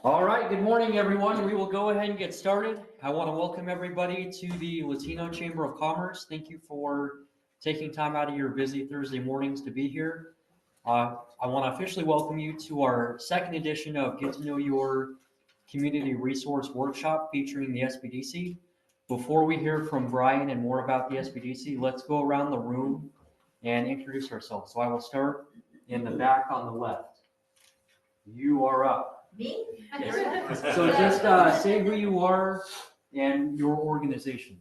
All right, good morning, everyone. We will go ahead and get started. I want to welcome everybody to the Latino Chamber of Commerce. Thank you for taking time out of your busy Thursday mornings to be here. I want to officially welcome you to our second edition of Get to Know Your Community Resource Workshop featuring the SBDC. Before we hear from Brian and more about the SBDC, let's go around the room and introduce ourselves. So I will start in the back on the left. You are up. Me? Yes. So just say who you are and your organization.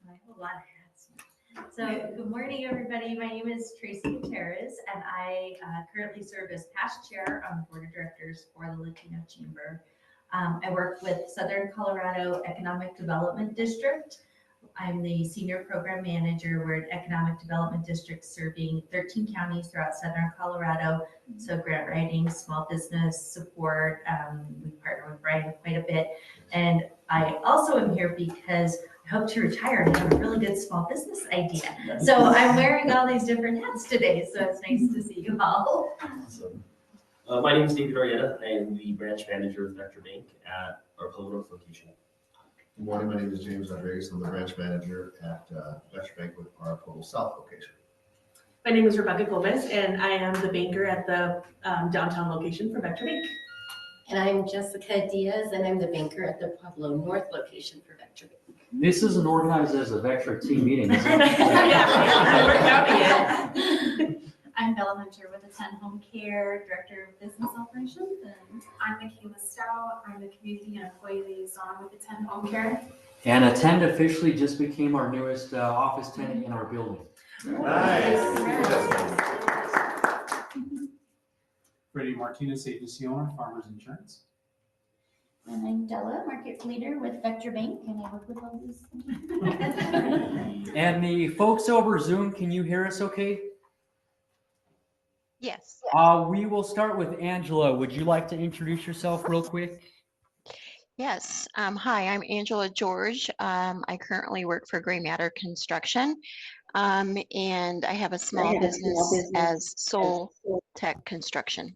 I have a lot of hats. So good morning, everybody. My name is Tracy Gutierrez, and I currently serve as past chair on the board of directors for the Latino Chamber. I work with Southern Colorado Economic Development District. I'm the senior program manager. We're an economic development district serving 13 counties throughout Southern Colorado. So grant writing, small business support. We partner with Brian quite a bit. And I also am here because I hope to retire and have a really good small business idea. So I'm wearing all these different hats today. So it's nice to see you all. Awesome. My name is David Arietta. I am the branch manager of Vector Bank at our Pueblo North location. Good morning, my name is James Rodriguez. I'm the branch manager at Latino Bank with our Pueblo South location. My name is Rebecca Gomez, and I am the banker at the downtown location for Vector Bank. And I'm Jessica Diaz, and I'm the banker at the Pueblo North location for Vector Bank. This isn't organized as a Vector team meeting, is it? Yeah, we're out yet. I'm Bella Hunter with Attend Home Care, Director of Business Operations, and I'm Michaela Stout. I'm the Community and Employee Liaison with Attend Home Care. And Attend officially just became our newest office tenant in our building. Nice. Freddie Martinez, agency owner, Farmers Insurance. And I'm Della, Market Leader with Vector Bank, and I work with all these. And the folks over Zoom, can you hear us okay? Yes. We will start with Angela. Would you like to introduce yourself real quick? Yes. Hi, I'm Angela George. I currently work for Gray Matter Construction, and I have a small business as Soul Tech Construction.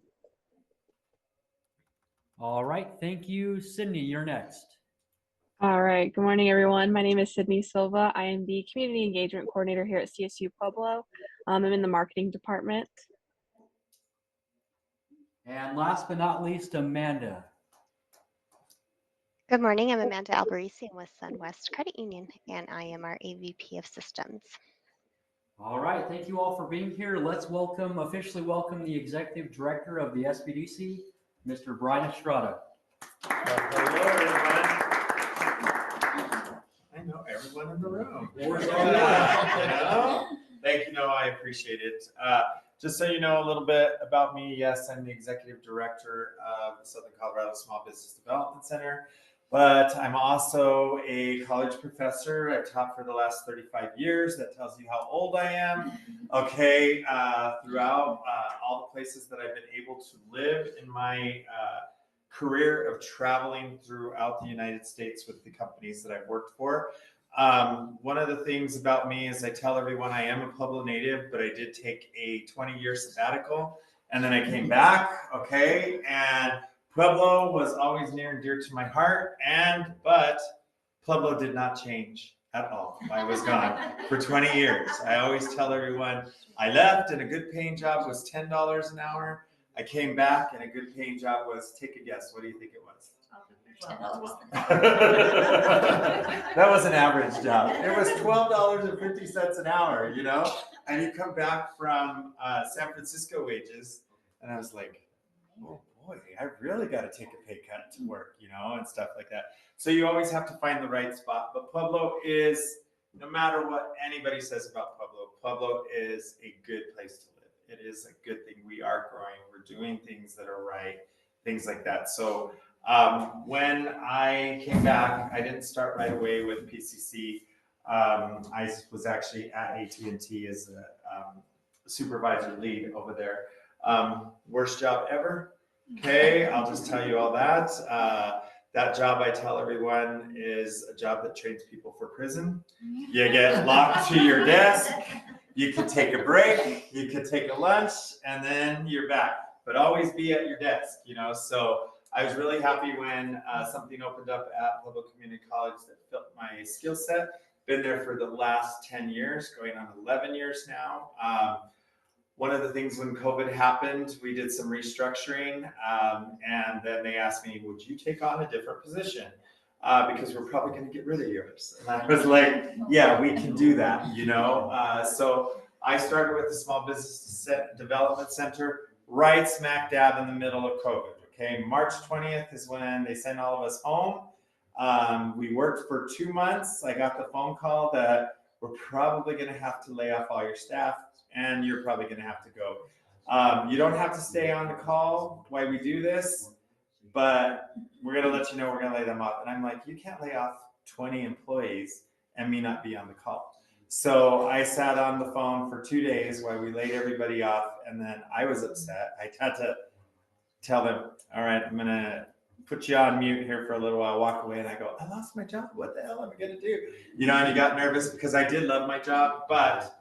All right. Thank you. Sydney, you're next. All right. Good morning, everyone. My name is Sydney Silva. I am the Community Engagement Coordinator here at CSU Pueblo. I'm in the marketing department. And last but not least, Amanda. Good morning, I'm Amanda Albarisi. I'm with SunWest Credit Union, and I am our AVP of Systems. All right, thank you all for being here. Let's officially welcome the Executive Director of the SBDC, Mr. Brian Estrada. Hello, everyone. I know everyone in the room. Thank you, Noah. I appreciate it. Just so you know a little bit about me, yes, I'm the Executive Director of the Southern Colorado Small Business Development Center, but I'm also a college professor. I've taught for the last 35 years. That tells you how old I am. Okay, throughout all the places that I've been able to live in my career of traveling throughout the United States with the companies that I've worked for. One of the things about me is I tell everyone I am a Pueblo native, but I did take a 20-year sabbatical, and then I came back, okay, and Pueblo was always near and dear to my heart, but Pueblo did not change at all. I was gone for 20 years. I always tell everyone I left and a good paying job was $10 an hour. I came back and a good paying job was, take a guess, what do you think it was? That was an average job. It was $12.50 an hour, you know? And you come back from San Francisco wages, and I was like, oh boy, I really got to take a pay cut to work, you know, and stuff like that. So you always have to find the right spot. But Pueblo is, no matter what anybody says about Pueblo, Pueblo is a good place to live. It is a good thing. We are growing. We're doing things that are right, things like that. So when I came back, I didn't start right away with PCC. I was actually at AT&T as a supervisor lead over there. Worst job ever. Okay, I'll just tell you all that. That job, I tell everyone, is a job that trains people for prison. You get locked to your desk. You could take a break, you could take a lunch, and then you're back. But always be at your desk, you know. So I was really happy when something opened up at Pueblo Community College that fit my skill set. Been there for the last 10 years, going on 11 years now. One of the things when COVID happened, we did some restructuring, and then they asked me, would you take on a different position? Because we're probably going to get rid of yours. And I was like, yeah, we can do that, you know? So I started with the Small Business Development Center right smack dab in the middle of COVID, okay? March 20th is when they sent all of us home. We worked for 2 months. I got the phone call that we're probably going to have to lay off all your staff, and you're probably going to have to go. You don't have to stay on the call while we do this, but we're going to let you know we're going to lay them off. And I'm like, you can't lay off 20 employees and me not be on the call. So I sat on the phone for 2 days while we laid everybody off, and then I was upset. I had to tell them, all right, I'm going to put you on mute here for a little while, walk away, and I go, I lost my job. What the hell am I going to do? You know, and you got nervous because I did love my job, but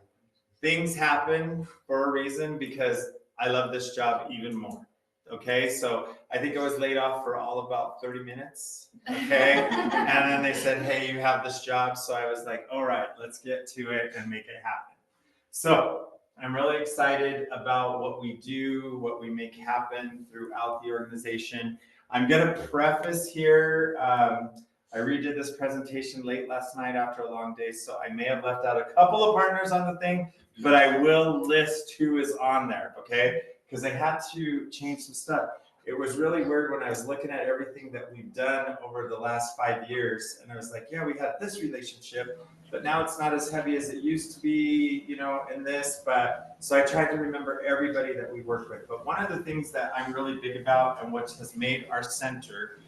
things happen for a reason because I love this job even more. Okay, so I think I was laid off for all about 30 minutes. Okay, and then they said, hey, you have this job. So I was like, all right, let's get to it and make it happen. So I'm really excited about what we do, what we make happen throughout the organization. I'm going to preface here. I redid this presentation late last night after a long day, so I may have left out a couple of partners on the thing, but I will list who is on there, okay? Because I had to change some stuff. It was really weird when I was looking at everything that we've done over the last 5 years, and I was like, yeah, we had this relationship, but now it's not as heavy as it used to be, you know, in this. But so I tried to remember everybody that we work with. But one of the things that I'm really big about and what has made our center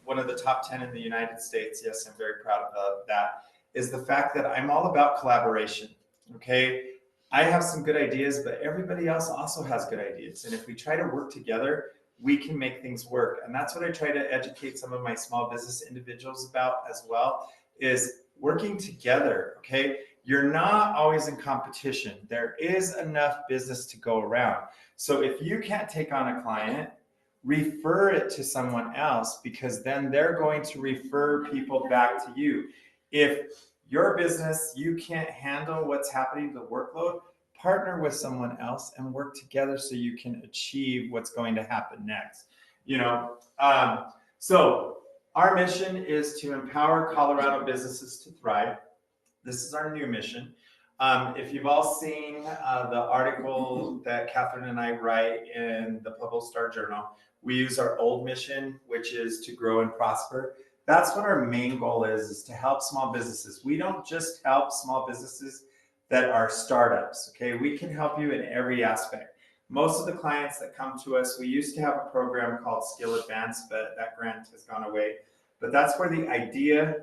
one of the top 10 in the United States, yes, I'm very proud of that, is the fact that I'm all about collaboration, okay? I have some good ideas, but everybody else also has good ideas. And if we try to work together, we can make things work. And that's what I try to educate some of my small business individuals about as well, is working together, okay? You're not always in competition. There is enough business to go around. So if you can't take on a client, refer it to someone else, because then they're going to refer people back to you. If your business, you can't handle what's happening, the workload, partner with someone else and work together so you can achieve what's going to happen next. You know, so our mission is to empower Colorado businesses to thrive. This is our new mission. If you've all seen the article that Catherine and I write in the Pueblo Star Journal, we use our old mission, which is to grow and prosper. That's what our main goal is to help small businesses. We don't just help small businesses that are startups, okay? We can help you in every aspect. Most of the clients that come to us, we used to have a program called Skill Advance, but that grant has gone away. But that's where the idea,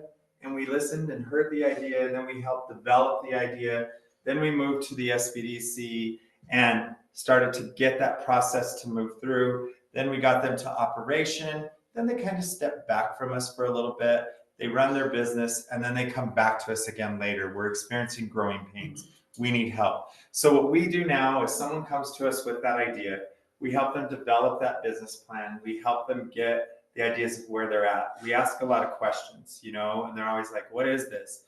and we listened and heard the idea, and then we helped develop the idea. Then we moved to the SBDC and started to get that process to move through. Then we got them to operation. Then they kind of stepped back from us for a little bit. They run their business, and then they come back to us again later. We're experiencing growing pains. We need help. So what we do now is someone comes to us with that idea. We help them develop that business plan. We help them get the ideas of where they're at. We ask a lot of questions, you know, and they're always like, what is this?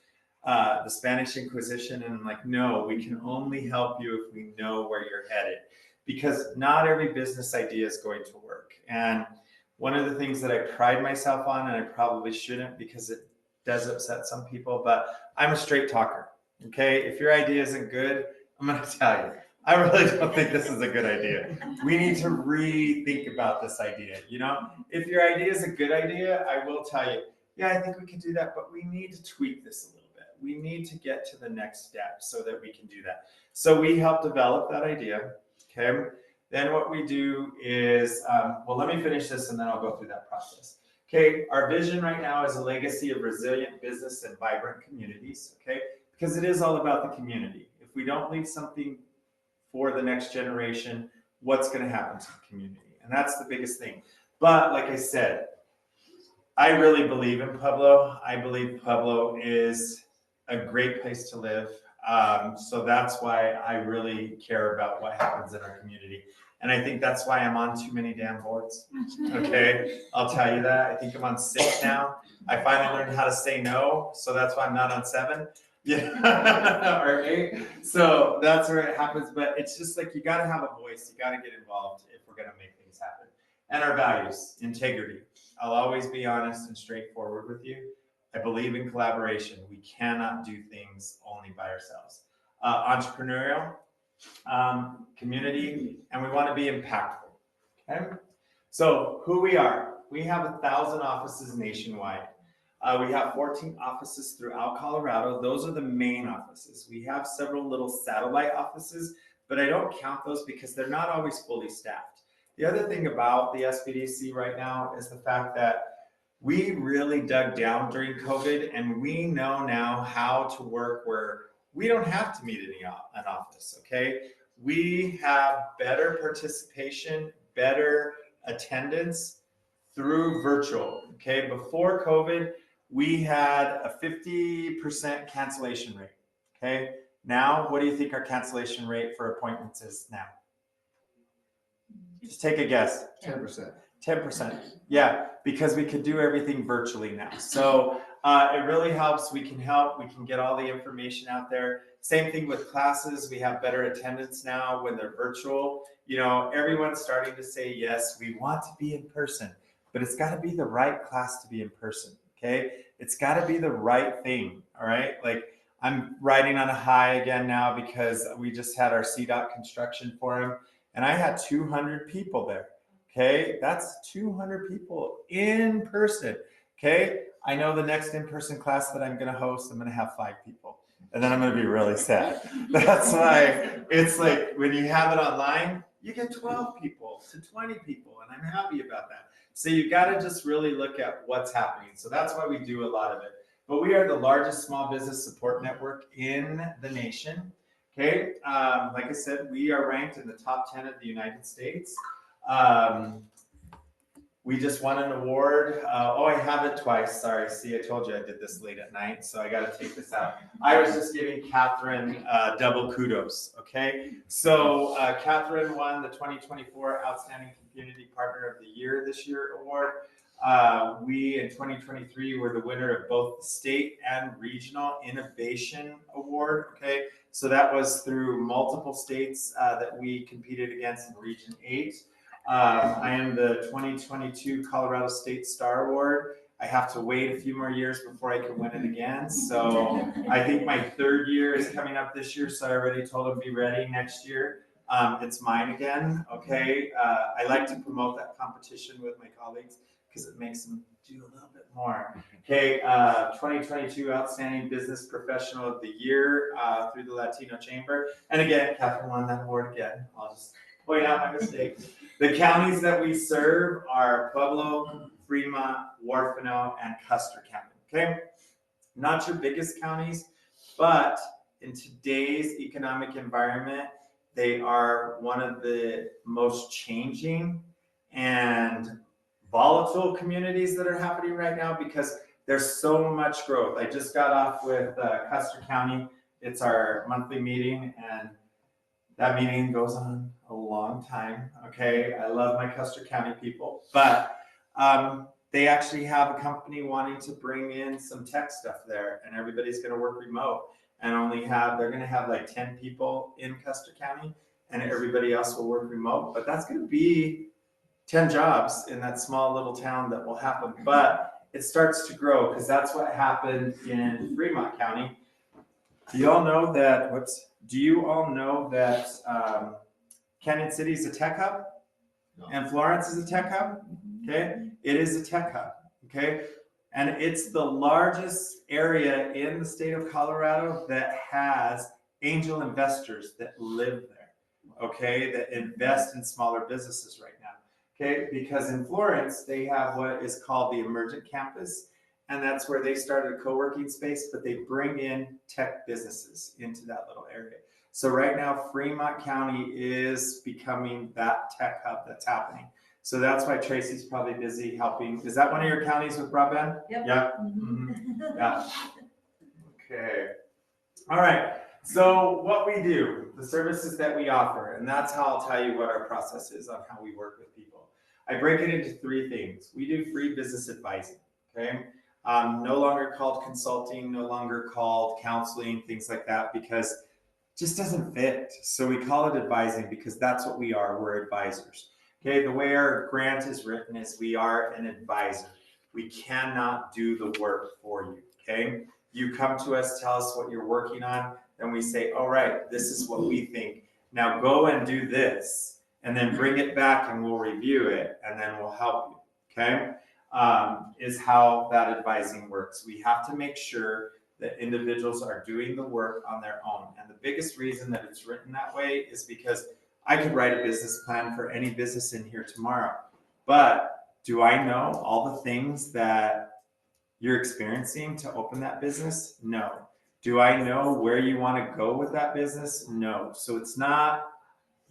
The Spanish Inquisition? And I'm like, no, we can only help you if we know where you're headed, because not every business idea is going to work. And one of the things that I pride myself on, and I probably shouldn't because it does upset some people, but I'm a straight talker, okay? If your idea isn't good, I'm gonna tell you, I really don't think this is a good idea. We need to rethink about this idea, you know? If your idea is a good idea, I will tell you, yeah, I think we can do that, but we need to tweak this a little bit. We need to get to the next step so that we can do that. So we help develop that idea, okay? Then what we do is, well, let me finish this and then I'll go through that process. Okay, our vision right now is a legacy of resilient business and vibrant communities, okay? Because it is all about the community. If we don't leave something for the next generation, what's gonna happen to the community? And that's the biggest thing. But like I said, I really believe in Pueblo. I believe Pueblo is a great place to live. So that's why I really care about what happens in our community. And I think that's why I'm on too many damn boards. Okay, I'll tell you that. I think I'm on 6 now. I finally learned how to say no, so that's why I'm not on 7. Yeah, or 8. So that's where it happens. But it's just like you got to have a voice. You got to get involved if we're going to make things happen. And our values, integrity. I'll always be honest and straightforward with you. I believe in collaboration. We cannot do things only by ourselves. Entrepreneurial, community, and we want to be impactful. Okay? So who we are. We have 1,000 offices nationwide. We have 14 offices throughout Colorado. Those are the main offices. We have several little satellite offices, but I don't count those because they're not always fully staffed. The other thing about the SBDC right now is the fact that we really dug down during COVID, and we know now how to work where we don't have to meet in an office, okay? We have better participation, better attendance through virtual, okay? Before COVID, we had a 50% cancellation rate, okay? Now, what do you think our cancellation rate for appointments is now? Just take a guess. 10%. 10%. Yeah, because we could do everything virtually now. So it really helps. We can help. We can get all the information out there. Same thing with classes. We have better attendance now when they're virtual. You know, everyone's starting to say, yes, we want to be in person, but it's got to be the right class to be in person. Okay. It's got to be the right thing. All right. Like I'm riding on a high again now because we just had our CDOT construction forum and I had 200 people there. Okay. That's 200 people in person. Okay. I know the next in-person class that I'm going to host, I'm going to have 5 people. And then I'm going to be really sad. That's why it's like when you have it online, you get 12 people to 20 people. And I'm happy about that. So you got to just really look at what's happening. So that's why we do a lot of it. But we are the largest small business support network in the nation. Okay. Like I said, we are ranked in the top 10 of the United States. We just won an award. I have it twice. Sorry. See, I told you I did this late at night, so I got to take this out. I was just giving Catherine double kudos. Okay. So Catherine won the 2024 Outstanding Community Partner of the Year this year award. We in 2023 were the winner of both the state and regional innovation award. Okay. So that was through multiple states that we competed against in Region 8. I am the 2022 Colorado State Star Award. I have to wait a few more years before I can win it again. So I think my 3rd year is coming up this year. So I already told them be ready next year. It's mine again. Okay. I like to promote that competition with my colleagues because it makes them do a little bit more. Okay. 2022 Outstanding Business Professional of the Year through the Latino Chamber. And again, Catherine won that award again. I'll just point out my mistake. The counties that we serve are Pueblo, Fremont, Warfano, and Custer County. Okay, not your biggest counties, but in today's economic environment, they are one of the most changing and volatile communities that are happening right now because there's so much growth. I just got off with Custer County. It's our monthly meeting, and that meeting goes on a long time. Okay, I love my Custer County people, but they actually have a company wanting to bring in some tech stuff there, and everybody's going to work remote and they're going to have like 10 people in Custer County, and everybody else will work remote. But that's going to be 10 jobs in that small little town that will happen. But it starts to grow because that's what happened in Fremont County. Do you all know that? Do you all know that Canyon City is a tech hub? No. And Florence is a tech hub? Okay, it is a tech hub. Okay, and it's the largest area in the state of Colorado that has angel investors that live there. Okay, that invest in smaller businesses right now. Okay, because in Florence they have what is called the Emergent Campus. And that's where they started a co-working space, but they bring in tech businesses into that little area. So right now, Fremont County is becoming that tech hub that's happening. So that's why Tracy's probably busy helping. Is that one of your counties with broadband? Yep. Yeah. Mm-hmm. Yeah. Okay. All right. So what we do, the services that we offer, and that's how I'll tell you what our process is on how we work with people. I break it into 3 things. We do free business advising, okay? No longer called consulting, no longer called counseling, things like that, because it just doesn't fit. So we call it advising because that's what we are. We're advisors. Okay, the way our grant is written is we are an advisor. We cannot do the work for you, okay? You come to us, tell us what you're working on, then we say, all right, this is what we think. Now go and do this, and then bring it back and we'll review it, and then we'll help you, okay? Is how that advising works. We have to make sure that individuals are doing the work on their own. And the biggest reason that it's written that way is because I could write a business plan for any business in here tomorrow. But do I know all the things that you're experiencing to open that business? No. Do I know where you want to go with that business? No. So it's not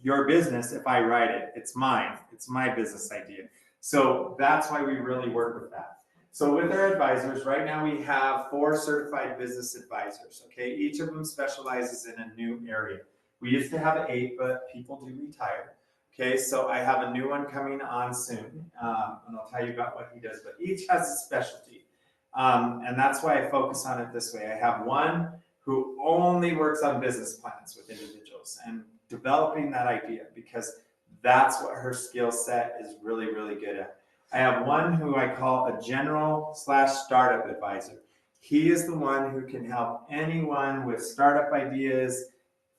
your business if I write it. It's mine. It's my business idea. So that's why we really work with that. So with our advisors, right now we have 4 certified business advisors, okay? Each of them specializes in a new area. We used to have 8, but people do retire. Okay, so I have a new one coming on soon, and I'll tell you about what he does, but each has a specialty. And that's why I focus on it this way. I have one who only works on business plans with individuals and developing that idea, because that's what her skill set is really, really good at. I have one who I call a general/startup advisor. He is the one who can help anyone with startup ideas,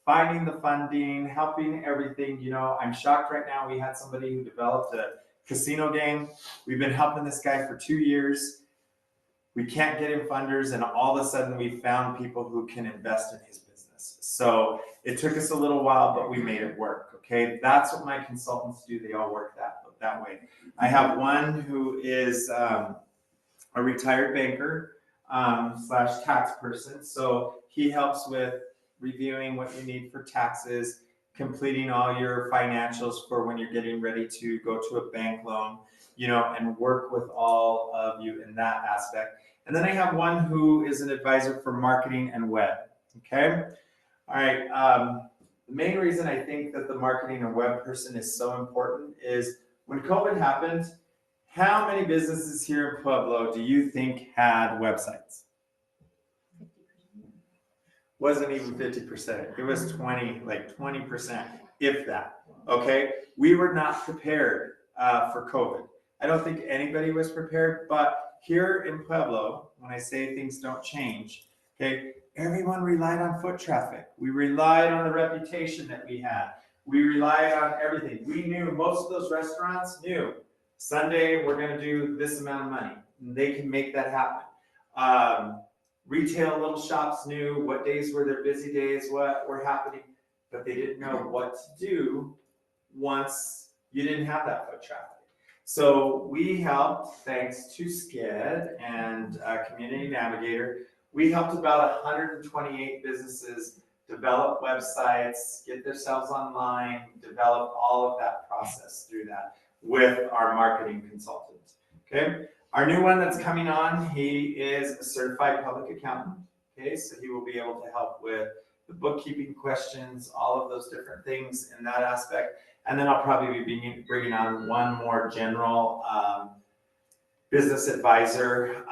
finding the funding, helping everything. You know, I'm shocked right now. We had somebody who developed a casino game. We've been helping this guy for 2 years. We can't get him funders, and all of a sudden we found people who can invest in his business. So it took us a little while, but we made it work, okay? That's what my consultants do. They all work that way. I have one who is a retired banker / tax person. So he helps with reviewing what you need for taxes, completing all your financials for when you're getting ready to go to a bank loan, you know, and work with all of you in that aspect. And then I have one who is an advisor for marketing and web, okay? All right, the main reason I think that the marketing and web person is so important is when COVID happened, how many businesses here in Pueblo do you think had websites? Wasn't even 50%. It was 20%, if that, okay? We were not prepared for COVID. I don't think anybody was prepared, but here in Pueblo, when I say things don't change, okay, everyone relied on foot traffic. We relied on the reputation that we had. We relied on everything. We knew, most of those restaurants knew, Sunday we're gonna do this amount of money. They can make that happen. Retail little shops knew what days were their busy days, what were happening, but they didn't know what to do once you didn't have that foot traffic. So we helped, thanks to SCED and Community Navigator, we helped about 128 businesses develop websites, get themselves online, develop all of that process through that with our marketing consultant, okay? Our new one that's coming on, he is a certified public accountant, okay? So he will be able to help with the bookkeeping questions, all of those different things in that aspect. And then I'll probably be bringing on one more general business advisor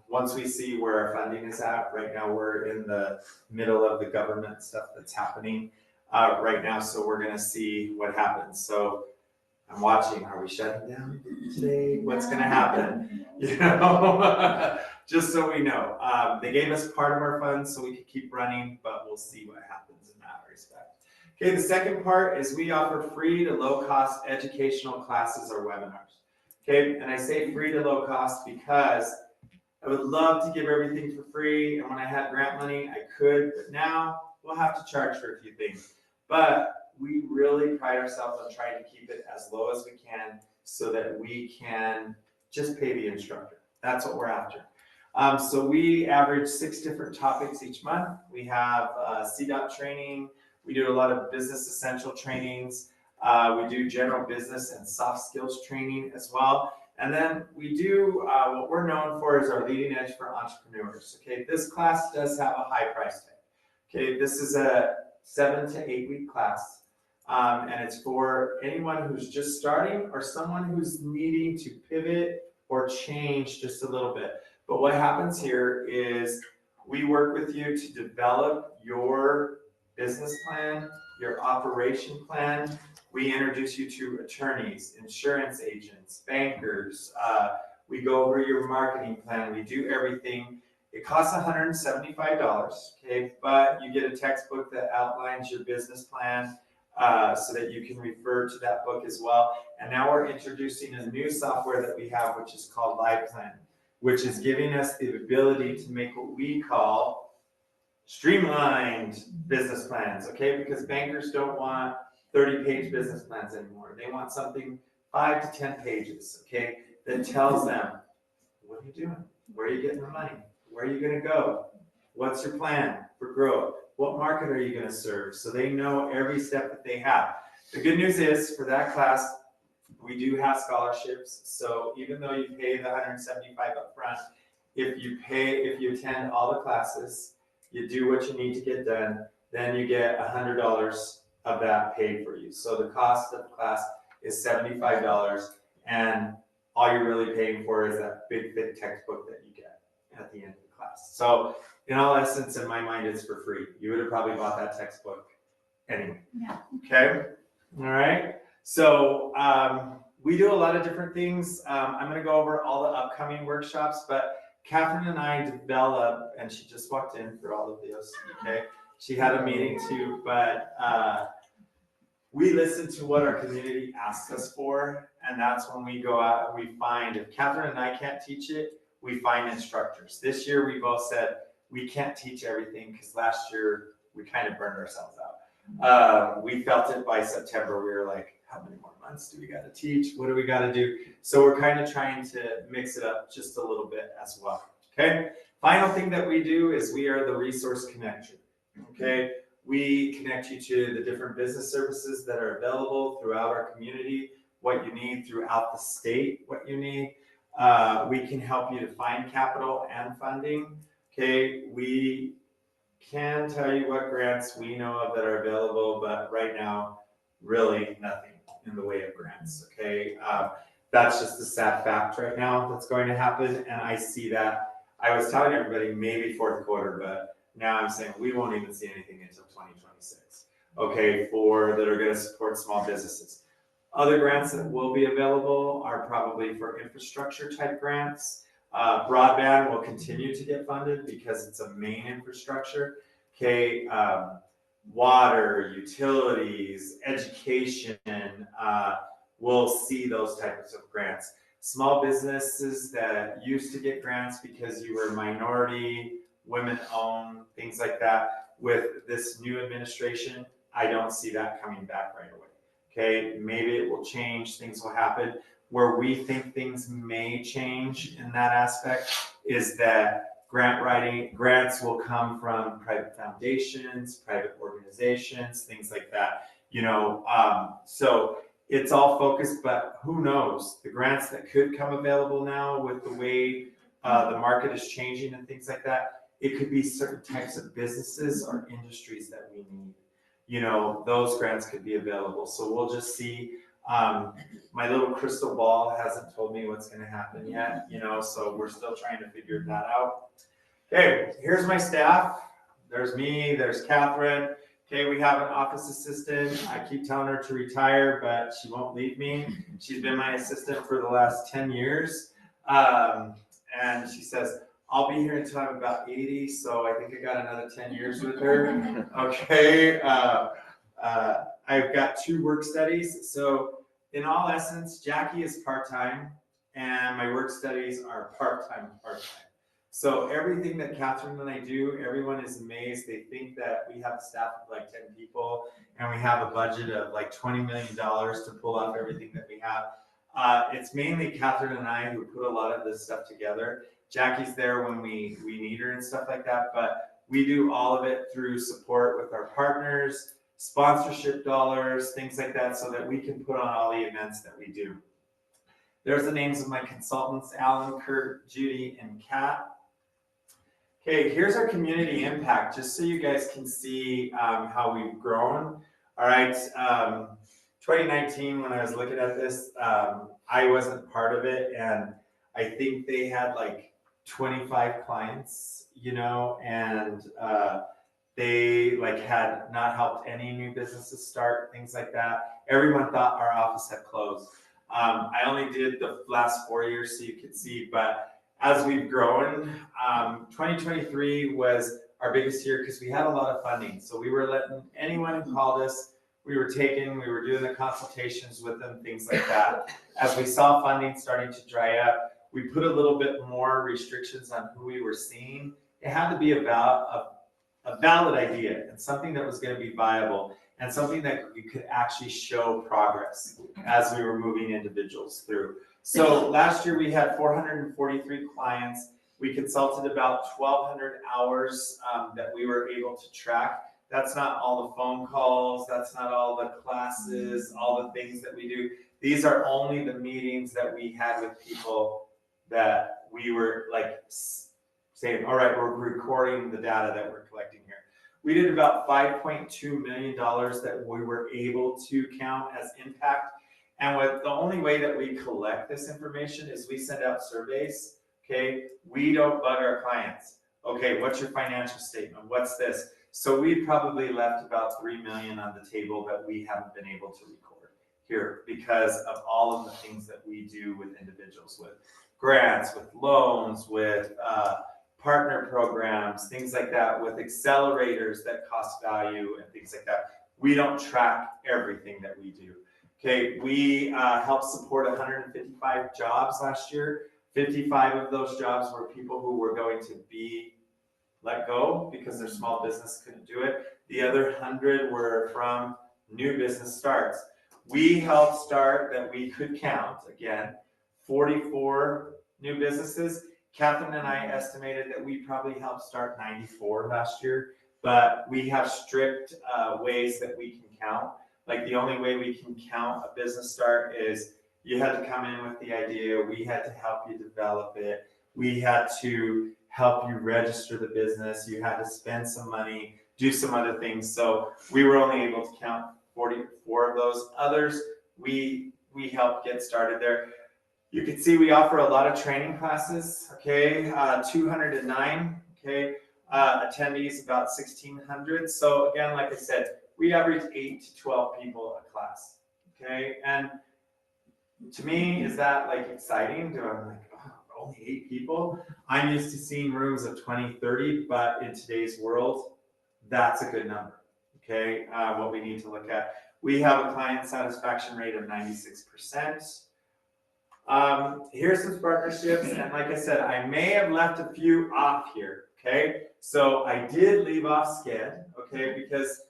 once we see where our funding is at. Right now we're in the middle of the government stuff that's happening right now, so we're gonna see what happens. So I'm watching, are we shutting down today? What's gonna happen? You know, just so we know. They gave us part of our funds so we could keep running, but we'll see what happens in that respect. Okay, the second part is we offer free to low cost educational classes or webinars. Okay, and I say free to low cost because I would love to give everything for free, and when I had grant money, I could, but now we'll have to charge for a few things. But we really pride ourselves on trying to keep it as low as we can so that we can just pay the instructor. That's what we're after. So we average 6 different topics each month. We have CDOT training. We do a lot of business essential trainings. We do general business and soft skills training as well. And then we do what we're known for is our leading edge for entrepreneurs. Okay, this class does have a high price tag. Okay, this is a 7 to 8 week class. And it's for anyone who's just starting or someone who's needing to pivot or change just a little bit. But what happens here is we work with you to develop your business plan, your operation plan. We introduce you to attorneys, insurance agents, bankers. We go over your marketing plan. We do everything. It costs $175, okay? But you get a textbook that outlines your business plan so that you can refer to that book as well. And now we're introducing a new software that we have, which is called LivePlan, which is giving us the ability to make what we call streamlined business plans, okay? Because bankers don't want 30-page business plans anymore. They want something 5 to 10 pages, okay, that tells them, what are you doing? Where are you getting the money? Where are you going to go? What's your plan for growth? What market are you going to serve? So they know every step that they have. The good news is for that class, we do have scholarships. So even though you pay the $175 up front, if you attend all the classes, you do what you need to get done, then you get $100 of that paid for you. So the cost of the class is $75, and all you're really paying for is that big thick textbook that you get at the end of the class. So in all essence, in my mind, it's for free. You would have probably bought that textbook anyway. Yeah. Okay. All right. So we do a lot of different things. I'm going to go over all the upcoming workshops, but Catherine and I develop, and she just walked in for all of those. Okay. She had a meeting too, but we listen to what our community asks us for, and that's when we go out and we find, if Catherine and I can't teach it, we find instructors. This year we both said we can't teach everything because last year we kind of burned ourselves out. We felt it by September. We were like, how many more months do we got to teach? What do we got to do? So we're kind of trying to mix it up just a little bit as well. Okay. Final thing that we do is we are the resource connector. Okay. We connect you to the different business services that are available throughout our community, what you need throughout the state, what you need. We can help you to find capital and funding. Okay, we can tell you what grants we know of that are available, but right now, really nothing in the way of grants. Okay, that's just a sad fact right now that's going to happen, and I see that. I was telling everybody maybe fourth quarter, but now I'm saying we won't even see anything until 2026, okay, that are going to support small businesses. Other grants that will be available are probably for infrastructure type grants. Broadband will continue to get funded because it's a main infrastructure. Okay, water, utilities, education, we'll see those types of grants. Small businesses that used to get grants because you were minority, women-owned, things like that. With this new administration, I don't see that coming back right away. Okay, maybe it will change, things will happen. Where we think things may change in that aspect is that grants will come from private foundations, private organizations, things like that. You know, so it's all focused, but who knows? The grants that could come available now with the way the market is changing and things like that, it could be certain types of businesses or industries that we need. You know, those grants could be available. So we'll just see. My little crystal ball hasn't told me what's going to happen yet, you know, so we're still trying to figure that out. Okay, here's my staff. There's me, there's Catherine. Okay, we have an office assistant. I keep telling her to retire, but she won't leave me. She's been my assistant for the last 10 years. And she says, I'll be here until I'm about 80, so I think I got another 10 years with her. Okay, I've got 2 work studies. So in all essence, Jackie is part-time and my work studies are part-time. So everything that Catherine and I do, everyone is amazed. They think that we have a staff of like 10 people and we have a budget of like $20 million to pull off everything that we have. It's mainly Catherine and I who put a lot of this stuff together. Jackie's there when we need her and stuff like that, but we do all of it through support with our partners, sponsorship dollars, things like that, so that we can put on all the events that we do. There's the names of my consultants, Alan, Kurt, Judy, and Kat. Okay, here's our community impact, just so you guys can see how we've grown. All right, 2019, when I was looking at this, I wasn't part of it, and I think they had like 25 clients, you know, and they like had not helped any new businesses start, things like that. Everyone thought our office had closed. I only did the last 4 years so you could see, but as we've grown, 2023 was our biggest year because we had a lot of funding. So we were letting anyone who called us, we were doing the consultations with them, things like that. As we saw funding starting to dry up, we put a little bit more restrictions on who we were seeing. It had to be about a valid idea and something that was going to be viable and something that you could actually show progress as we were moving individuals through. So last year we had 443 clients. We consulted about 1,200 hours that we were able to track. That's not all the phone calls, that's not all the classes, all the things that we do. These are only the meetings that we had with people that we were like saying, all right, we're recording the data that we're collecting here. We did about $5.2 million that we were able to count as impact. And the only way that we collect this information is we send out surveys, okay? We don't bug our clients. Okay, what's your financial statement? What's this? So we probably left about 3 million on the table that we haven't been able to record here because of all of the things that we do with individuals, with grants, with loans, with partner programs, things like that, with accelerators that cost value and things like that. We don't track everything that we do. Okay, we helped support 155 jobs last year. 55 of those jobs were people who were going to be let go because their small business couldn't do it. The other 100 were from new business starts. We helped start, that we could count, again, 44 new businesses. Catherine and I estimated that we probably helped start 94 last year, but we have strict ways that we can count. Like the only way we can count a business start is you had to come in with the idea, we had to help you develop it, we had to help you register the business, you had to spend some money, do some other things. So we were only able to count 44 of those. Others, we helped get started there. You can see we offer a lot of training classes, okay, 209, okay, attendees about 1,600. So again, like I said, we average 8 to 12 people a class, okay? And to me, is that like exciting? I'm like, oh, only 8 people? I'm used to seeing rooms of 20, 30, but in today's world, that's a good number, okay? What we need to look at. We have a client satisfaction rate of 96%. Here's some partnerships, and like I said, I may have left a few off here, okay? So I did leave off SCED, okay, because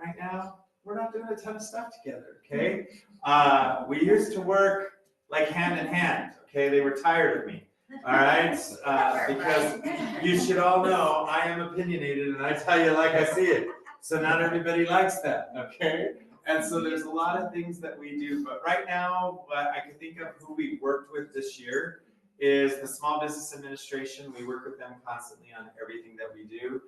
right now, we're not doing a ton of stuff together, okay? We used to work like hand in hand, okay? They were tired of me, all right? Because you should all know I am opinionated and I tell you like I see it. So not everybody likes that, okay? And so there's a lot of things that we do, but right now, what I can think of who we worked with this year is the Small Business Administration. We work with them constantly on everything that we do.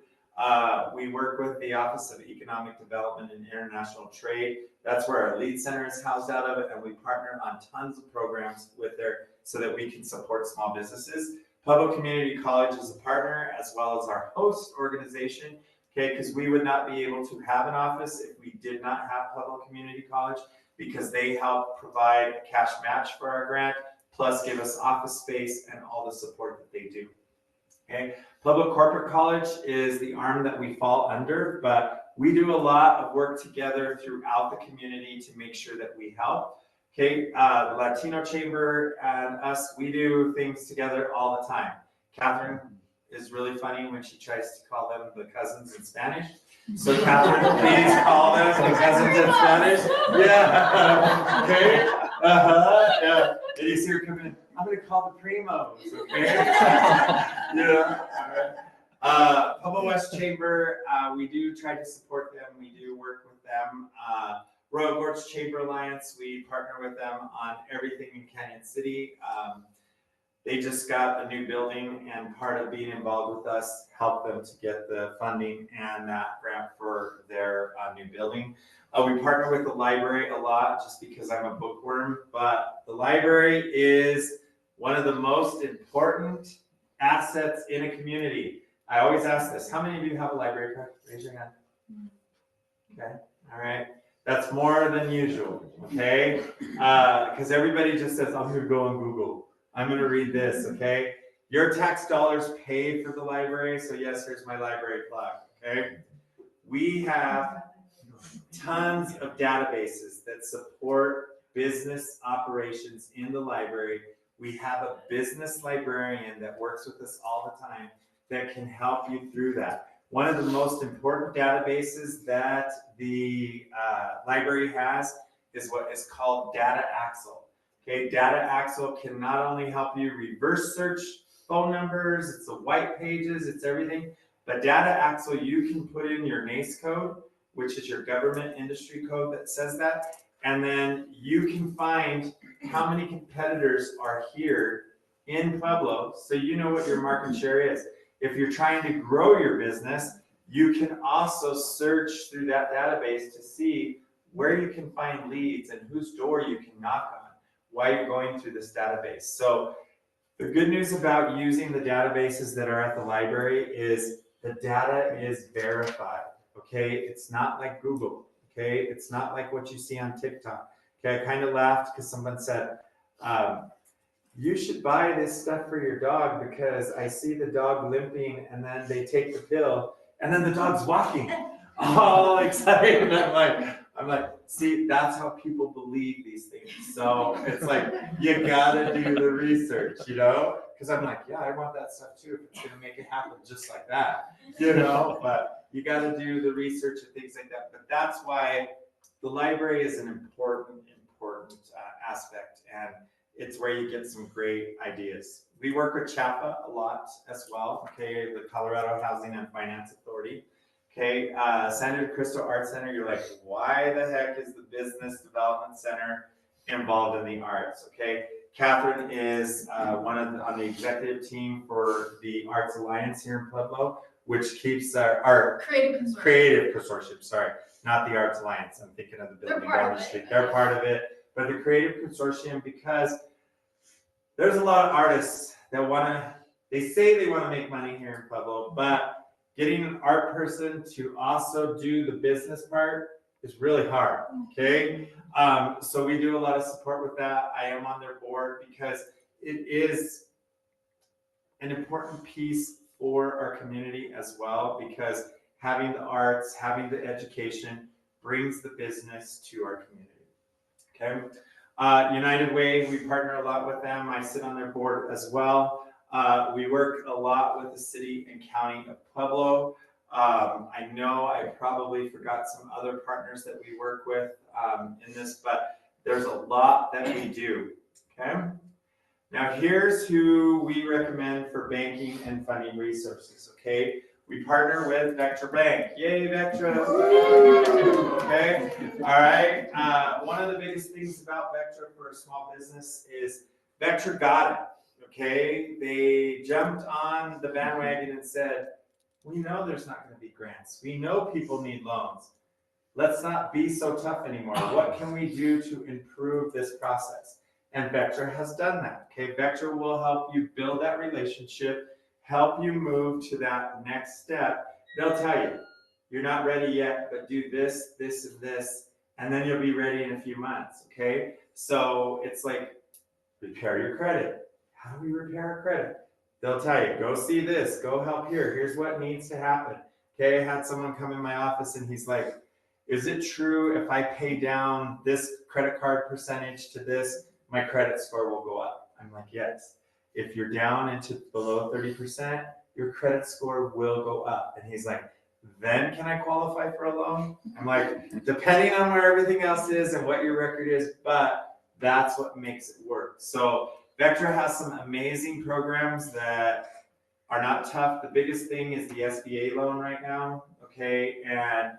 We work with the Office of Economic Development and International Trade. That's where our lead center is housed out of it, and we partner on tons of programs with there so that we can support small businesses. Pueblo Community College is a partner as well as our host organization, okay, because we would not be able to have an office if we did not have Pueblo Community College, because they help provide a cash match for our grant, plus give us office space and all the support that they do. Okay, Pueblo Corporate College is the arm that we fall under, but we do a lot of work together throughout the community to make sure that we help. Okay, the Latino Chamber and us, we do things together all the time. Catherine is really funny when she tries to call them the cousins in Spanish. So Catherine, please call them the cousins in Spanish. Yeah, okay, yeah. And you see her coming in, I'm gonna call the primos, okay? Yeah, all right. Pueblo West Chamber, we do try to support them. We do work with them. Royal Gorge Chamber Alliance, we partner with them on everything in Canyon City. They just got a new building, and part of being involved with us helped them to get the funding and that grant for their new building. We partner with the library a lot just because I'm a bookworm, but the library is one of the most important assets in a community. I always ask this, how many of you have a library card? Raise your hand. Okay, all right. That's more than usual, okay? Because everybody just says, I'm gonna go on Google. I'm gonna read this, okay? Your tax dollars pay for the library, so yes, here's my library plug, okay? We have tons of databases that support business operations in the library. We have a business librarian that works with us all the time that can help you through that. One of the most important databases that the library has is what is called Data Axle. Okay, Data Axle can not only help you reverse search phone numbers, it's the white pages, it's everything, but Data Axle, you can put in your NACE code, which is your government industry code that says that, and then you can find how many competitors are here in Pueblo, so you know what your market share is. If you're trying to grow your business, you can also search through that database to see where you can find leads and whose door you can knock on while you're going through this database. So the good news about using the databases that are at the library is the data is verified, okay? It's not like Google, okay? It's not like what you see on TikTok. Okay, I kind of laughed because someone said, you should buy this stuff for your dog because I see the dog limping and then they take the pill and then the dog's walking all excited. I'm like, see, that's how people believe these things. So it's like, you gotta do the research, you know? Because I'm like, yeah, I want that stuff too if it's gonna make it happen just like that, you know? But you gotta do the research and things like that. But that's why the library is an important aspect, and it's where you get some great ideas. We work with CHAPA a lot as well, okay, the Colorado Housing and Finance Authority. Okay, Santa Cristo Art Center, you're like, why the heck is the Business Development Center involved in the arts? Okay, Catherine is on the executive team for the Arts Alliance here in Pueblo, which keeps our creative consortium, sorry, not the Arts Alliance. I'm thinking of the building down the street. They're part of it, but the creative consortium, because there's a lot of artists that they say they want to make money here in Pueblo, but getting an art person to also do the business part is really hard, okay? So we do a lot of support with that. I am on their board because it is an important piece for our community as well, because having the arts, having the education brings the business to our community, okay? United Way, we partner a lot with them. I sit on their board as well. We work a lot with the city and county of Pueblo. I know I probably forgot some other partners that we work with in this, but there's a lot that we do, okay? Now here's who we recommend for banking and funding resources, okay? We partner with Vectra Bank. Yay, Vectra! Okay, all right. One of the biggest things about Vectra for a small business is Vectra got it, okay? They jumped on the bandwagon and said, we know there's not going to be grants. We know people need loans. Let's not be so tough anymore. What can we do to improve this process? And Vectra has done that, okay? Vectra will help you build that relationship, help you move to that next step. They'll tell you, you're not ready yet, but do this, this, and this, and then you'll be ready in a few months, okay? So it's like, repair your credit. How do we repair our credit? They'll tell you, go see this, go help here, here's what needs to happen. Okay, I had someone come in my office and he's like, is it true if I pay down this credit card percentage to this, my credit score will go up? I'm like, yes. If you're down into below 30%, your credit score will go up. And he's like, then can I qualify for a loan? I'm like, depending on where everything else is and what your record is, but that's what makes it work. So Vectra has some amazing programs that are not tough. The biggest thing is the SBA loan right now, okay? And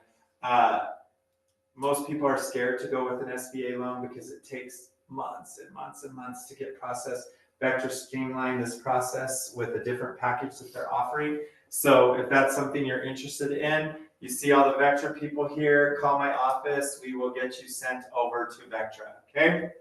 most people are scared to go with an SBA loan because it takes months and months and months to get processed. Vectra streamlined this process with a different package that they're offering. So if that's something you're interested in, you see all the Vectra people here, call my office. We will get you sent over to Vectra, okay?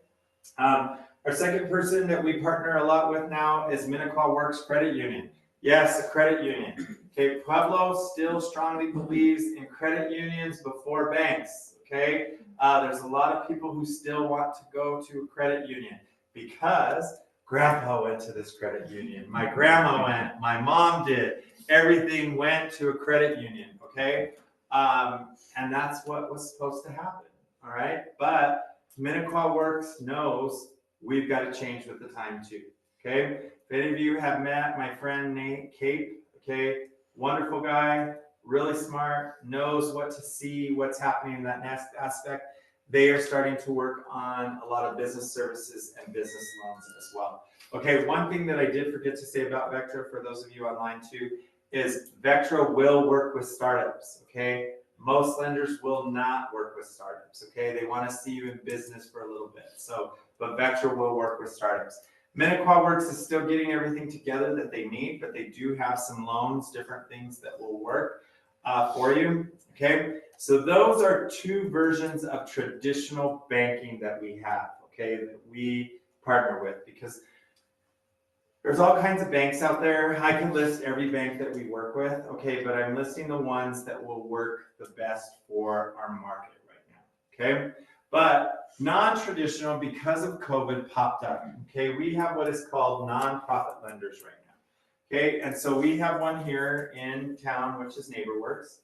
Our second person that we partner a lot with now is Minnequaw Works Credit Union. Yes, a credit union. Okay, Pueblo still strongly believes in credit unions before banks, okay? There's a lot of people who still want to go to a credit union because grandpa went to this credit union. My grandma went, my mom did. Everything went to a credit union, okay? And that's what was supposed to happen, all right? But Minnequaw Works knows we've got to change with the time too, okay? If any of you have met my friend Nate Cape, okay, wonderful guy, really smart, knows what to see, what's happening in that next aspect. They are starting to work on a lot of business services and business loans as well. Okay, one thing that I did forget to say about Vectra for those of you online too is Vectra will work with startups, okay? Most lenders will not work with startups, okay? They want to see you in business for a little bit. So, but Vectra will work with startups. Minnequaw Works is still getting everything together that they need, but they do have some loans, different things that will work for you, okay? So those are two versions of traditional banking that we have, okay, that we partner with, because there's all kinds of banks out there. I can list every bank that we work with, okay, but I'm listing the ones that will work the best for our market right now, okay? But non-traditional, because of COVID, popped up, okay? We have what is called nonprofit lenders right now, okay? And so we have one here in town, which is NeighborWorks,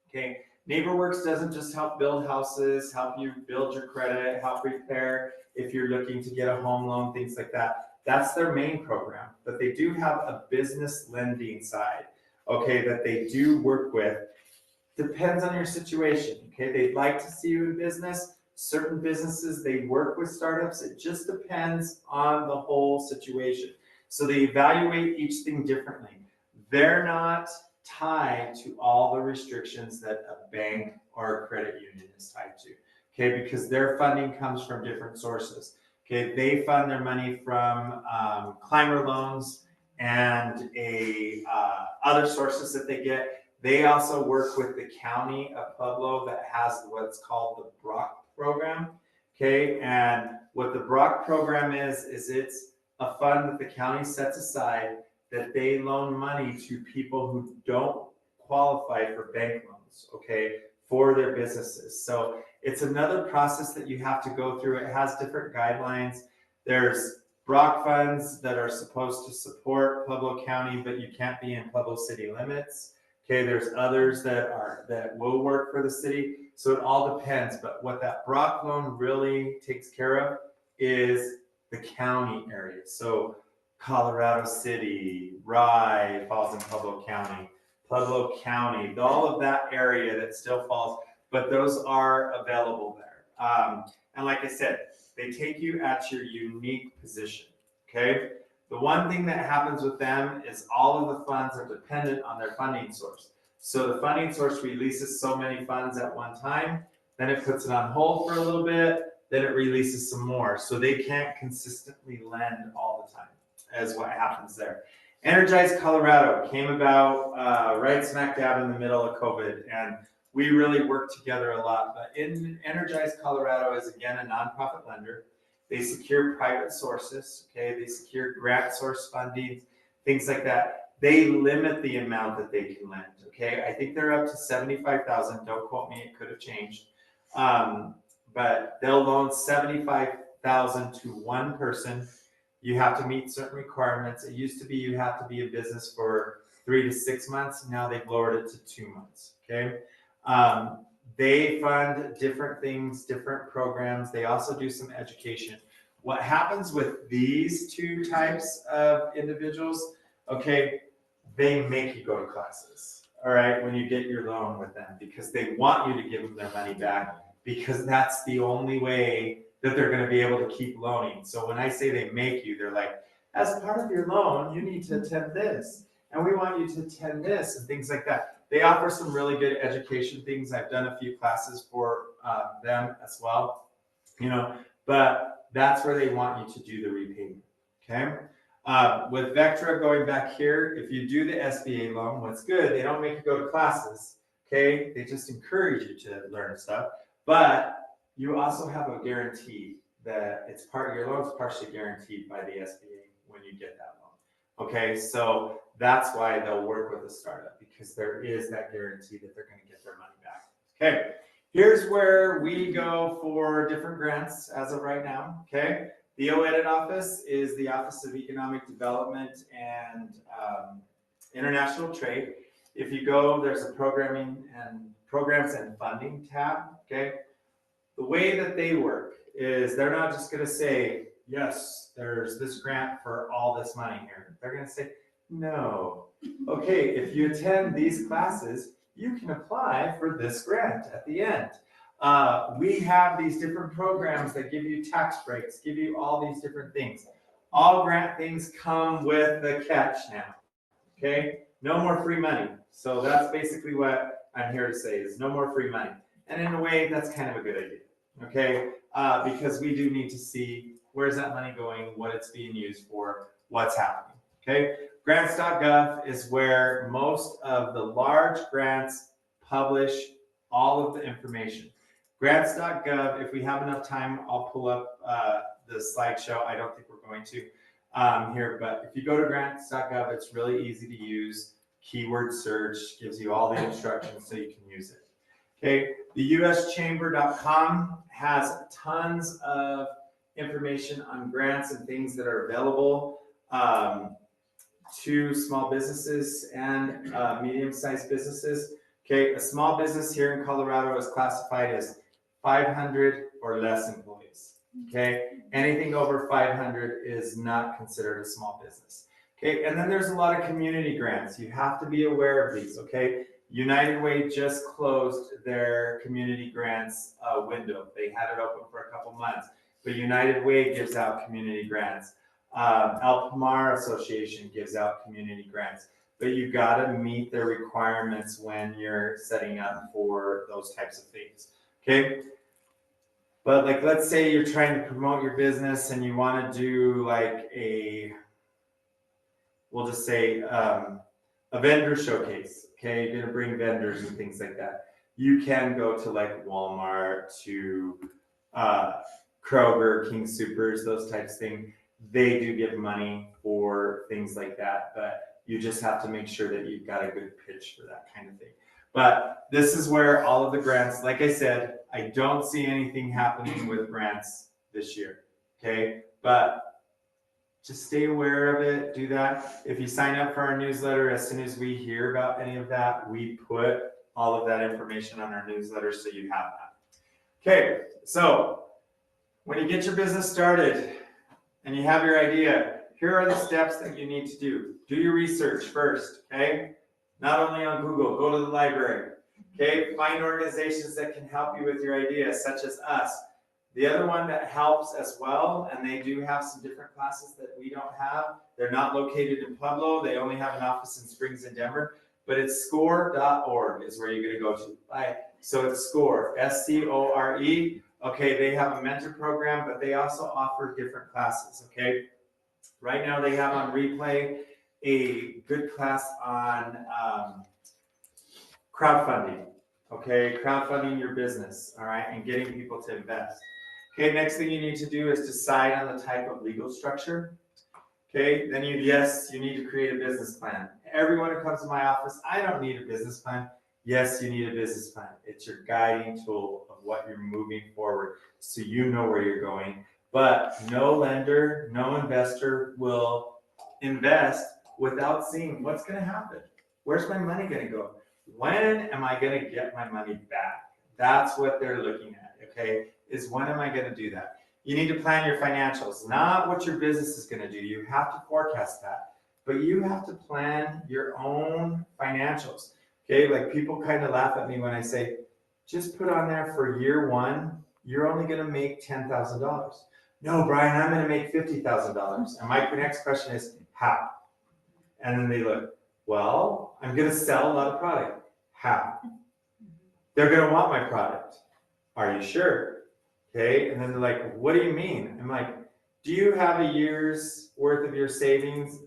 okay? NeighborWorks doesn't just help build houses, help you build your credit, help repair if you're looking to get a home loan, things like that. That's their main program, but they do have a business lending side, okay, that they do work with. Depends on your situation, okay? They'd like to see you in business. Certain businesses, they work with startups. It just depends on the whole situation. So they evaluate each thing differently. They're not tied to all the restrictions that a bank or a credit union is tied to, okay? Because their funding comes from different sources. Okay, they fund their money from climber loans and other sources that they get. They also work with the county of Pueblo that has what's called the Brock program. Okay, and what the Brock program is it's a fund that the county sets aside that they loan money to people who don't qualify for bank loans, okay, for their businesses. So it's another process that you have to go through. It has different guidelines. There's Brock funds that are supposed to support Pueblo County, but you can't be in Pueblo city limits. Okay, there's others that will work for the city. So it all depends. But what that Brock loan really takes care of is the county area. So Colorado City, Rye falls in Pueblo County, Pueblo County, all of that area that still falls. But those are available there. And like I said, they take you at your unique position, okay? The one thing that happens with them is all of the funds are dependent on their funding source. So the funding source releases so many funds at one time, then it puts it on hold for a little bit, then it releases some more. So they can't consistently lend all the time, as what happens there. Energize Colorado came about right smack dab in the middle of COVID, and we really work together a lot. But Energize Colorado is, again, a nonprofit lender. They secure private sources, okay? They secure grant source funding, things like that. They limit the amount that they can lend, okay? I think they're up to $75,000. Don't quote me, it could have changed. But they'll loan $75,000 to one person. You have to meet certain requirements. It used to be you have to be in business for 3 to 6 months. Now they've lowered it to 2 months, okay? They fund different things, different programs. They also do some education. What happens with these two types of individuals, okay, they make you go to classes, all right, when you get your loan with them, because they want you to give them their money back, because that's the only way that they're going to be able to keep loaning. So when I say they make you, they're like, as part of your loan, you need to attend this, and we want you to attend this, and things like that. They offer some really good education things. I've done a few classes for them as well, you know, but that's where they want you to do the repayment, okay? With Vectra going back here, if you do the SBA loan, what's good, they don't make you go to classes, okay? They just encourage you to learn stuff, but you also have a guarantee that it's your loan's partially guaranteed by the SBA when you get that loan, okay? So that's why they'll work with a startup, because there is that guarantee that they're gonna get their money back, okay? Here's where we go for different grants as of right now, okay? The OEdit office is the Office of Economic Development and International Trade. If you go, there's a programs and funding tab, okay? The way that they work is they're not just gonna say, yes, there's this grant for all this money here. They're gonna say, no. Okay, if you attend these classes, you can apply for this grant at the end. We have these different programs that give you tax breaks, give you all these different things. All grant things come with the catch now, okay? No more free money. So that's basically what I'm here to say is no more free money. And in a way, that's kind of a good idea, okay? Because we do need to see where's that money going, what it's being used for, what's happening, okay? Grants.gov is where most of the large grants publish all of the information. Grants.gov, if we have enough time, I'll pull up the slideshow. I don't think we're going to here, but if you go to grants.gov, it's really easy to use. Keyword search gives you all the instructions so you can use it. Okay, the uschamber.com has tons of information on grants and things that are available to small businesses and medium-sized businesses. Okay, a small business here in Colorado is classified as 500 or less employees. Okay, anything over 500 is not considered a small business. Okay, and then there's a lot of community grants. You have to be aware of these. Okay, United Way just closed their community grants window. They had it open for a couple months, but United Way gives out community grants. El Pomar Association gives out community grants, but you got to meet their requirements when you're setting up for those types of things. Okay, but like let's say you're trying to promote your business and you want to do like we'll just say a vendor showcase. Okay, you're gonna bring vendors and things like that. You can go to like Walmart, to Kroger, King Supers, those types of things. They do give money for things like that, but you just have to make sure that you've got a good pitch for that kind of thing. But this is where all of the grants, like I said, I don't see anything happening with grants this year, okay? But just stay aware of it, do that. If you sign up for our newsletter, as soon as we hear about any of that, we put all of that information on our newsletter so you have that. Okay, so when you get your business started and you have your idea, here are the steps that you need to do. Do your research first, okay? Not only on Google, go to the library, okay? Find organizations that can help you with your idea, such as us. The other one that helps as well, and they do have some different classes that we don't have. They're not located in Pueblo. They only have an office in Springs and Denver, but it's score.org is where you're going to go to. Right. So it's SCORE, S-C-O-R-E. Okay, they have a mentor program, but they also offer different classes, okay? Right now they have on replay a good class on crowdfunding, okay? Crowdfunding your business, all right, and getting people to invest. Okay, next thing you need to do is decide on the type of legal structure. Okay, then you need to create a business plan. Everyone who comes to my office, I don't need a business plan. Yes, you need a business plan. It's your guiding tool of what you're moving forward so you know where you're going. But no lender, no investor will invest without seeing what's going to happen. Where's my money going to go? When am I going to get my money back? That's what they're looking at, okay? Is when am I going to do that? You need to plan your financials, not what your business is going to do. You have to forecast that, but you have to plan your own financials, okay? Like people kind of laugh at me when I say, just put on there for year one, you're only going to make $10,000. No, Brian, I'm going to make $50,000. And my next question is, how? And then they look, well, I'm going to sell a lot of product. How? They're going to want my product. Are you sure? Okay. And then they're like, what do you mean? I'm like, Do you have a year's worth of your savings?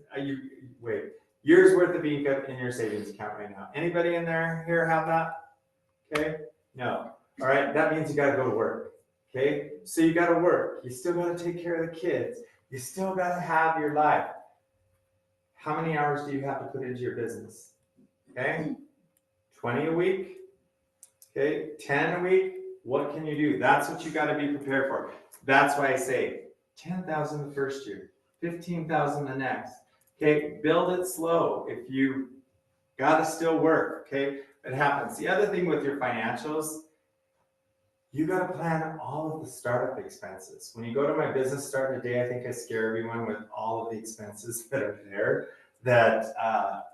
Year's worth of income in your savings account right now? Anybody in there here have that? Okay, no. All right, that means you got to go to work. Okay, so you got to work. You still got to take care of the kids. You still got to have your life. How many hours do you have to put into your business? Okay, 20 a week. Okay, 10 a week. What can you do? That's what you got to be prepared for. That's why I say 10,000 the first year, 15,000 the next. Okay, build it slow. If you got to still work, okay, it happens. The other thing with your financials, you got to plan all of the startup expenses. When you go to my business start today, I think I scare everyone with all of the expenses that are there that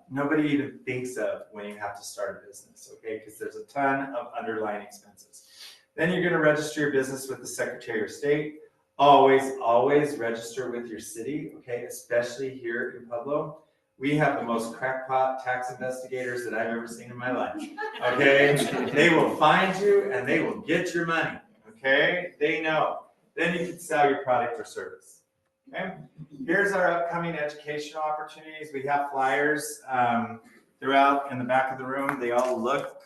nobody even thinks of when you have to start a business, okay? Because there's a ton of underlying expenses. Then you're going to register your business with the Secretary of State. Always register with your city, okay? Especially here in Pueblo. We have the most crackpot tax investigators that I've ever seen in my life, okay? They will find you and they will get your money, okay? They know. Then you can sell your product or service, okay? Here's our upcoming educational opportunities. We have flyers throughout in the back of the room. They all look,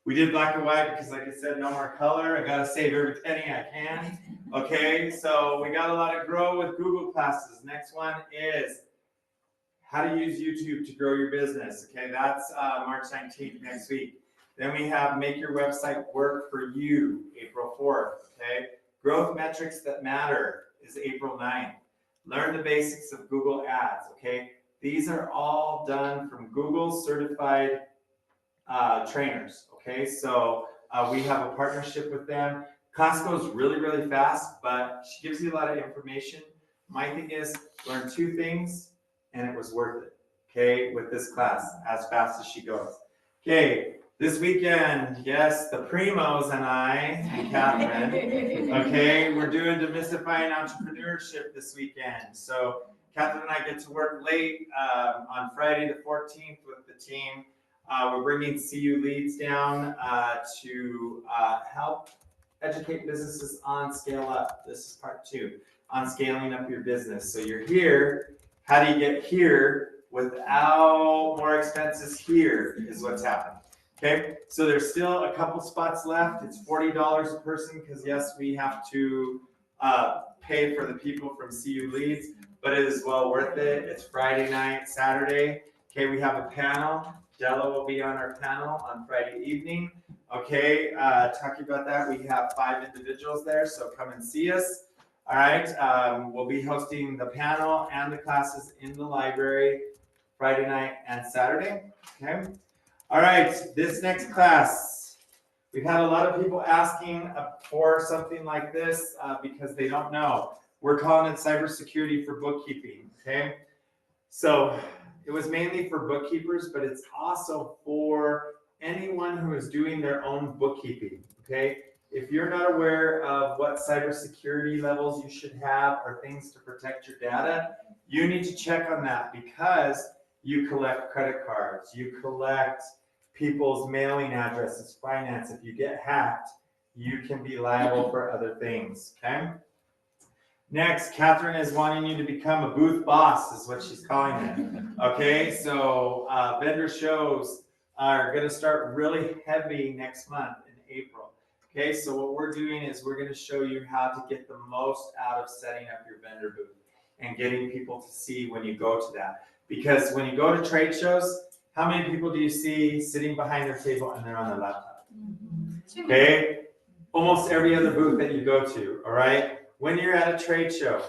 we did black and white because like I said, no more color. I gotta save every penny I can, okay? So we got a lot of Grow with Google classes. Next one is how to use YouTube to grow your business. Okay, that's March 19th next week. Then we have Make Your Website Work for You, April 4th. Okay, Growth Metrics That Matter is April 9th. Learn the basics of Google Ads. Okay, these are all done from Google certified trainers. Okay, so we have a partnership with them. Class goes really fast, but she gives you a lot of information. My thing is learn 2 things. And it was worth it, okay, with this class, as fast as she goes. Okay, this weekend, yes, the Primos and I, and Catherine, okay, we're doing Demystifying Entrepreneurship this weekend. So Catherine and I get to work late on Friday the 14th with the team. We're bringing CU leads down to help educate businesses on Scale Up. This is part 2, on scaling up your business. So you're here. How do you get here without more expenses here is what's happening. Okay, so there's still a couple spots left. It's $40 a person because yes, we have to pay for the people from CU Leads, but it is well worth it. It's Friday night, Saturday. Okay, we have a panel. Della will be on our panel on Friday evening. Okay, talking about that, we have 5 individuals there, so come and see us. All right, we'll be hosting the panel and the classes in the library Friday night and Saturday, okay? All right, this next class, we've had a lot of people asking for something like this because they don't know. We're calling it cybersecurity for bookkeeping, okay? So it was mainly for bookkeepers, but it's also for anyone who is doing their own bookkeeping, okay? If you're not aware of what cybersecurity levels you should have or things to protect your data, you need to check on that because you collect credit cards, you collect people's mailing addresses, finance. If you get hacked, you can be liable for other things, okay? Next, Catherine is wanting you to become a booth boss, is what she's calling it. Okay, so vendor shows are going to start really heavy next month in April. Okay, so what we're doing is we're going to show you how to get the most out of setting up your vendor booth and getting people to see when you go to that. Because when you go to trade shows, how many people do you see sitting behind their table and they're on their laptop? Okay, almost every other booth that you go to, all right? When you're at a trade show,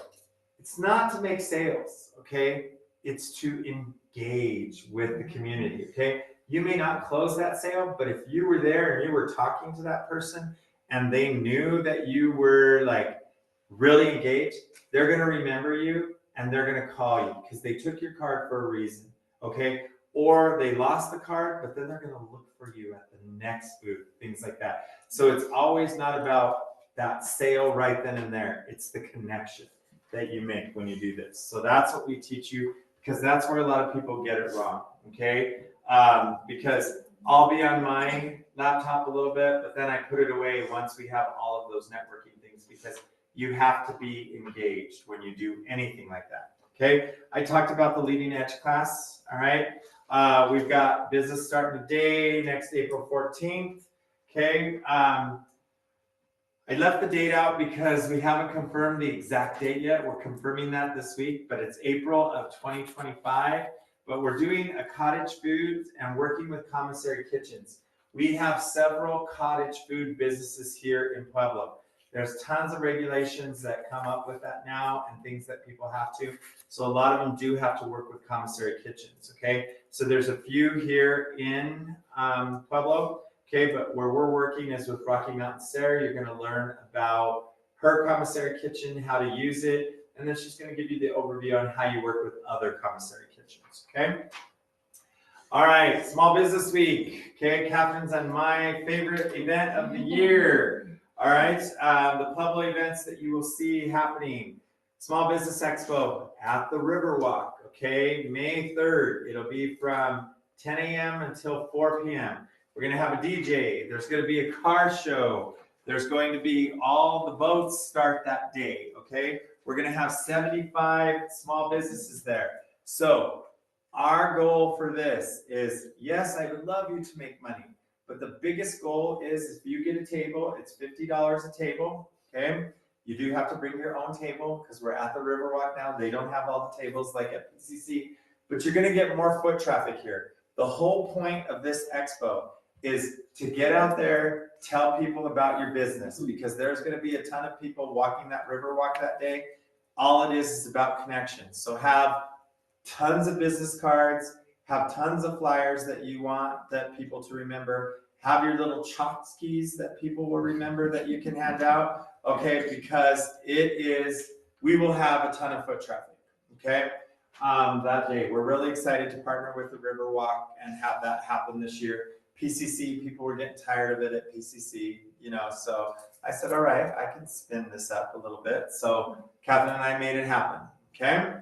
it's not to make sales, okay? It's to engage with the community, okay? You may not close that sale, but if you were there and you were talking to that person and they knew that you were like really engaged, they're going to remember you and they're going to call you because they took your card for a reason, okay? Or they lost the card, but then they're going to look for you at the next booth, things like that. So it's always not about that sale right then and there. It's the connection that you make when you do this. So that's what we teach you because that's where a lot of people get it wrong, okay? Because I'll be on my laptop a little bit, but then I put it away once we have all of those networking things because you have to be engaged when you do anything like that. Okay, I talked about the leading edge class. All right, we've got business starting today, next April 14th. Okay, I left the date out because we haven't confirmed the exact date yet. We're confirming that this week, but it's April of 2025. But we're doing a cottage food and working with commissary kitchens. We have several cottage food businesses here in Pueblo. There's tons of regulations that come up with that now and things that people have to. So a lot of them do have to work with commissary kitchens, okay? So there's a few here in Pueblo. Okay, but where we're working is with Rocky Mountain Sarah. You're going to learn about her commissary kitchen, how to use it, and then she's going to give you the overview on how you work with other commissary kitchens. Okay. All right, Small Business Week. Okay, Catherine's on my favorite event of the year. All right, the Pueblo events that you will see happening. Small Business Expo at the Riverwalk. Okay, May 3rd. It'll be from 10 a.m. until 4 p.m. We're going to have a DJ. There's going to be a car show. There's going to be all the boats start that day, okay? We're going to have 75 small businesses there. So our goal for this is, yes, I would love you to make money, but the biggest goal is if you get a table, it's $50 a table, okay? You do have to bring your own table because we're at the Riverwalk now. They don't have all the tables like at PCC, but you're going to get more foot traffic here. The whole point of this expo is to get out there, tell people about your business, because there's going to be a ton of people walking that Riverwalk that day. All it is about connections. So have tons of business cards, have tons of flyers that you want that people to remember, have your little tchotchkes that people will remember that you can hand out, okay, because we will have a ton of foot traffic, okay, that day. We're really excited to partner with the Riverwalk and have that happen this year. PCC, people were getting tired of it at PCC, you know, so I said, all right, I can spin this up a little bit. So Catherine and I made it happen, okay?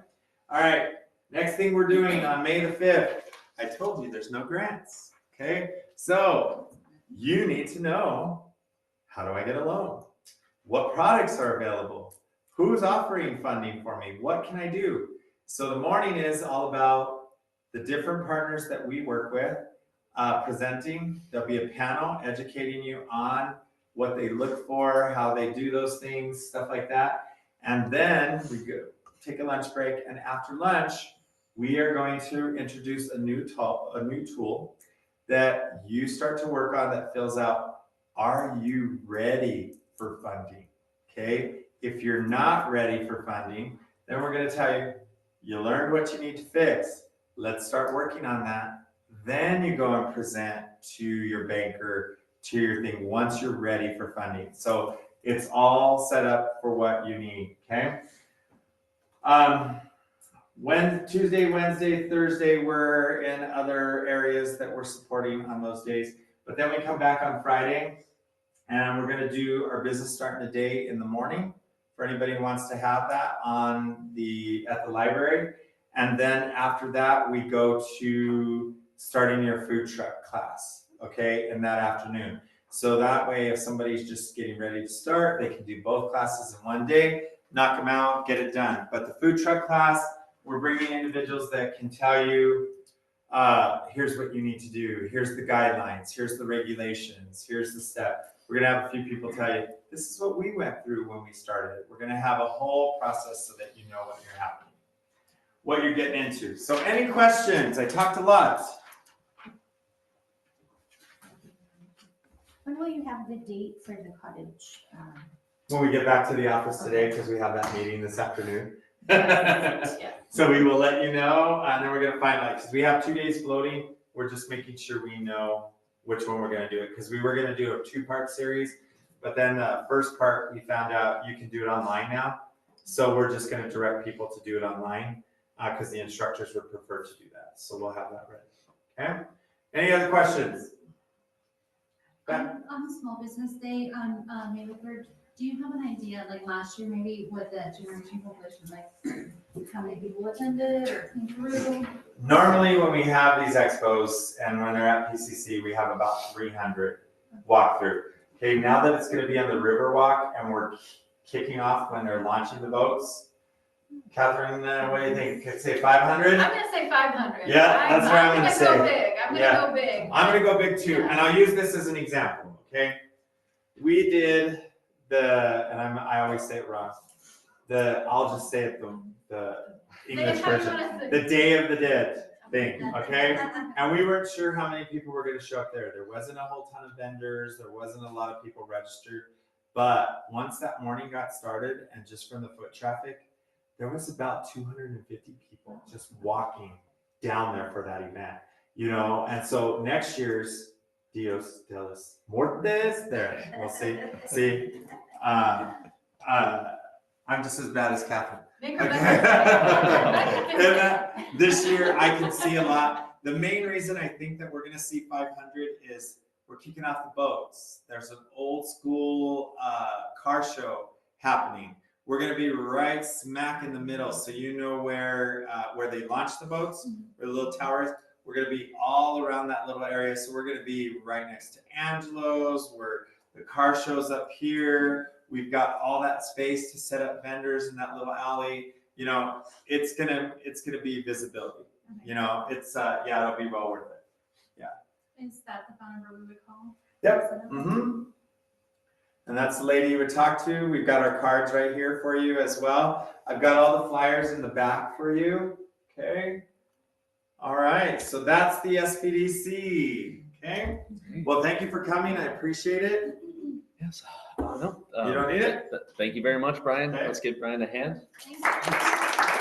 All right, next thing we're doing on May the 5th, I told you there's no grants, okay? So you need to know, how do I get a loan? What products are available? Who's offering funding for me? What can I do? So the morning is all about the different partners that we work with, presenting. There'll be a panel educating you on what they look for, how they do those things, stuff like that. And then we go take a lunch break, and after lunch, we are going to introduce a new tool that you start to work on that fills out, are you ready for funding? Okay, if you're not ready for funding, then we're going to tell you, you learned what you need to fix. Let's start working on that. Then you go and present to your banker, to your thing, once you're ready for funding. So it's all set up for what you need, okay? Tuesday, Wednesday, Thursday, we're in other areas that we're supporting on those days. But then we come back on Friday, and we're going to do our business starting the day in the morning for anybody who wants to have that at the library. And then after that, we go to starting your food truck class, okay, in that afternoon. So that way, if somebody's just getting ready to start, they can do both classes in one day, knock them out, get it done. But the food truck class, we're bringing individuals that can tell you, here's what you need to do. Here's the guidelines. Here's the regulations. Here's the step. We're going to have a few people tell you, this is what we went through when we started it. We're going to have a whole process so that you know what you're getting into. So any questions? I talked a lot. When will you have the date for the cottage? When we get back to the office today, because we have that meeting this afternoon. Yeah. So we will let you know, and then we're going to finalize, because we have 2 days floating. We're just making sure we know which one we're going to do it, because we were going to do a 2-part series, but then the first part, we found out you can do it online now. So we're just going to direct people to do it online, because the instructors would prefer to do that. So we'll have that ready. Okay? Any other questions? On the Small Business Day on May the 3rd, do you have an idea, like last year, maybe what the generation population, like how many people attended or came through? Normally when we have these expos and when they're at PCC, we have about 300 walk through. Okay, now that it's going to be on the Riverwalk and we're kicking off when they're launching the boats? Catherine, what do you think? Could say 500? I'm gonna say 500. Yeah, that's what I'm gonna say. Go big. I'm gonna Yeah. go big. I'm gonna go big too, and I'll use this as an example, okay? We did I always say it wrong. I'll just say it the English version. The Day of the Dead thing, okay? And we weren't sure how many people were gonna show up there. There wasn't a whole ton of vendors, there wasn't a lot of people registered. But once that morning got started, and just from the foot traffic, there was about 250 people just walking down there for that event, you know? And so next year's Dios de los Muertes, there, we'll see. See, I'm just as bad as Catherine. Okay. This year I can see a lot. The main reason I think that we're gonna see 500 is we're kicking off the boats. There's an old school car show happening. We're gonna be right smack in the middle, so you know where they launch the boats, where the little towers. We're gonna be all around that little area, so we're gonna be right next to Angelo's, where the car show's up here. We've got all that space to set up vendors in that little alley. You know, it's gonna be visibility. You know, it's it'll be well worth it. Yeah. Is that the phone number we would call? Yep. Mm-hmm. And that's the lady you would talk to. We've got our cards right here for you as well. I've got all the flyers in the back for you. Okay. All right. So that's the SBDC. Okay. Well, thank you for coming. I appreciate it. Yes. No, You don't need it? Thank you very much, Brian. Okay. Let's give Brian a hand. Thank you.